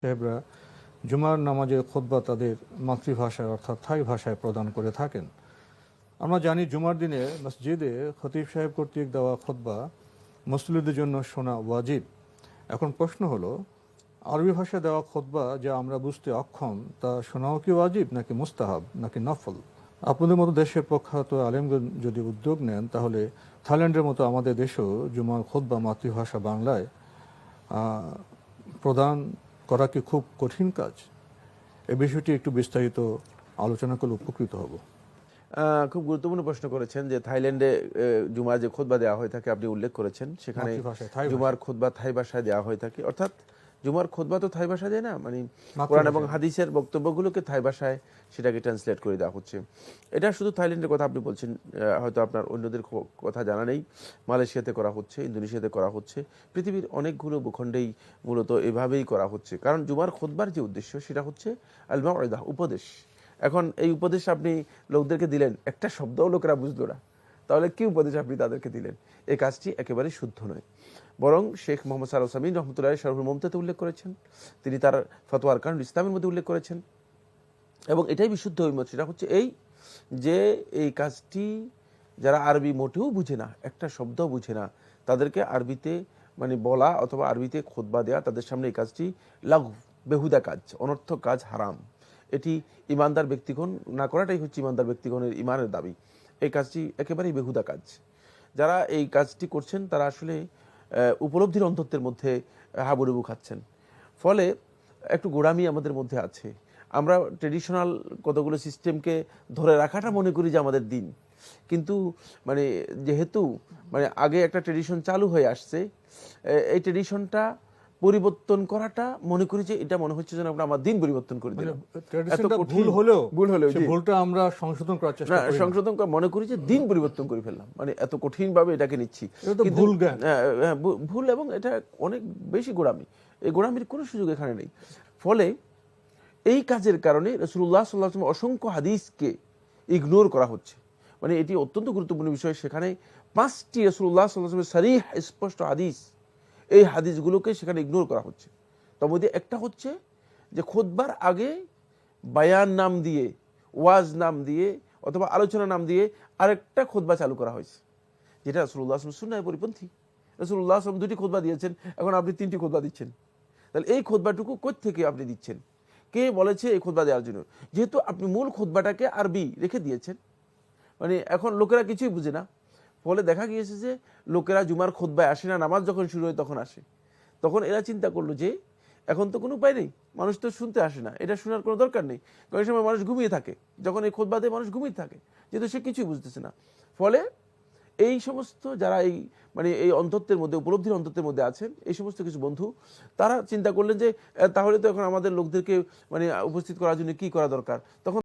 সাহেবরা জুমার নামাজে খুতবা তাদের মাতৃভাষায় অর্থাৎ থাই ভাষায় প্রদান করে থাকেন। আমরা জানি জুমার দিনে মসজিদে খতিব সাহেব কর্তৃক দেওয়া খুতবা মুসল্লিদের জন্য শোনা ওয়াজিব। এখন প্রশ্ন হলো, আরবি ভাষায় দেওয়া খুতবা যা আমরা বুঝতে অক্ষম তা শোনাও কি ওয়াজিব নাকি মুস্তাহাব নাকি নফল? আপনাদের মতো দেশের প্রখ্যাত আলেমগণ যদি উদ্যোগ নেন তাহলে থাইল্যান্ডের মতো আমাদের দেশেও জুমার খুতবা মাতৃভাষা বাংলায় প্রদান করা কি খুব কঠিন কাজ? এই বিষয়টি একটু বিস্তারিত আলোচনা করলে উপকৃত হব। খুব গুরুত্বপূর্ণ প্রশ্ন করেছেন যে থাইল্যান্ডে জুমার যে খুতবা দেওয়া হয়ে থাকে আপনি উল্লেখ করেছেন, সেখানে জুমার খুতবা থাই ভাষায় দেওয়া হয়ে থাকে। অর্থাৎ জুমার খুতবা তো থাই ভাষায় দেয় না, মানে কোরআন এবং হাদিসের বক্তব্যগুলোকে থাই ভাষায় সেটাকে ট্রান্সলেট করে দেওয়া হচ্ছে। এটা শুধু থাইল্যান্ডের কথা আপনি বলছেন, হয়তো আপনার অন্যদের কথা জানা নেই। মালয়েশিয়াতে করা হচ্ছে, ইন্দোনেশিয়াতে করা হচ্ছে, পৃথিবীর অনেকগুলো ভূখণ্ডেই মূলত এভাবেই করা হচ্ছে। কারণ জুমার খুতবার যে উদ্দেশ্য সেটা হচ্ছে আল মাউইদা, উপদেশ। এখন এই উপদেশ আপনি লোকদেরকে দিলেন, একটা শব্দও লোকেরা বুঝলো না, তাহলে কি উপদেশ আপনি তাদেরকে দিলেন? এই কাজটি একেবারে শুদ্ধ নয়। বরং শেখ মোহাম্মদ সারওয়ার সামিন রহমতুল্লাহ শরহুল মুমতাতে উল্লেখ করেছেন, তিনি তার ফতোয়া আরকানুল ইসলামের মধ্যে উল্লেখ করেছেন, এবং এটাই বিশুদ্ধ ঐমত। সেটা হচ্ছে এই যে এই কাজটি যারা আরবি মোটেও বুঝে না, একটা শব্দও বুঝে না, তাদেরকে আরবিতে মানে বলা অথবা আরবিতে খুতবা দেয়া, তাদের সামনে এই কাজটি লাগু, বেহুদা কাজ, অনর্থক কাজ, হারাম। এটি ইমানদার ব্যক্তিগণ না করাটাই হচ্ছে ইমানদার ব্যক্তিগণের ইমানের দাবি। এই কাজটি একেবারেই বেহুদা কাজ। যারা এই কাজটি করছেন তারা আসলে উপলব্ধির অন্তত্বের মধ্যে হাবুডুবু খাচ্ছেন। ফলে একটু গোড়ামি আমাদের মধ্যে আছে। আমরা ট্রেডিশনাল কতগুলো সিস্টেমকে ধরে রাখাটা মনে করি যে আমাদের দিন, কিন্তু মানে যেহেতু মানে আগে একটা ট্রেডিশন চালু হয়ে আসছে, এই ট্রেডিশনটা পরিবর্তন করাটা মনে করি যে এটা মনে হচ্ছে যেন আমরা আমার দিন পরিবর্তন করে দিলাম। ভুল হলেও ভুলটা আমরা সংশোধন করার চেষ্টা করি, সংশোধন মনে করি যে দিন পরিবর্তন করে ফেললাম, মানে এত কঠিন ভাবে এটাকে নিচ্ছি। ভুল, এবং এটা অনেক বেশি গোড়ামি। এই গোড়ামির কোনো সুযোগ এখানে নেই। ফলে এই কাজের কারণে রাসূলুল্লাহ সাল্লাল্লাহু আলাইহি ওয়াসাল্লাম অসংখ্য হাদিসকে ইগনোর করা হচ্ছে। মানে এটি অত্যন্ত গুরুত্বপূর্ণ বিষয়। সেখানে 5টি রাসূলুল্লাহ সাল্লাল্লাহু আলাইহি ওয়াসাল্লামের সারিহ স্পষ্ট হাদিস, এই হাদিসগুলোকে সেখানে ইগনোর করা হচ্ছে। তার মধ্যে একটা হচ্ছে যে খুতবার আগে বায়ান নাম দিয়ে, ওয়াজ নাম দিয়ে অথবা আলোচনা নাম দিয়ে আরেকটা খুতবা চালু করা হয়েছে, যেটা রাসূলুল্লাহ সাল্লাল্লাহু আলাইহি ওয়াসাল্লাম সুন্নাহর পরিপন্থী। রাসূলুল্লাহ সাল্লাল্লাহু আলাইহি ওয়াসাল্লাম 2টি খুতবা দিয়েছেন, এখন আপনি 3টি খুতবা দিচ্ছেন। তাহলে এই খুতবাটুকু কোত্থেকে আপনি দিচ্ছেন? কে বলেছে এই খুতবা দেওয়ার জন্য? যেহেতু আপনি মূল খুতবাটাকে আরবি রেখে দিয়েছেন, মানে এখন লোকেরা কিছুই বুঝে না। ফলে দেখা গিয়েছে যে লোকেরা জুমার খুতবায় আসে না, নামাজ যখন শুরু হয় তখন আসে। তখন এরা চিন্তা করলো যে এখন তো কোনো উপায় নেই, মানুষ তো শুনতে আসে না, এটা শোনার কোনো দরকার নেই, কারণ সময় মানুষ ঘুমিয়ে থাকে, যখন এই খুতবা দেয় মানুষ ঘুমিয়ে থাকে, যেহেতু সে কিছুই বুঝতেছে না। ফলে এই সমস্ত যারা এই মানে এই অন্তত্বের মধ্যে, উপলব্ধির অন্তত্বের মধ্যে আছেন, এই সমস্ত কিছু বন্ধু, তারা চিন্তা করলেন যে তাহলে তো এখন আমাদের লোকদেরকে মানে উপস্থিত করার জন্য কি করা দরকার। তখন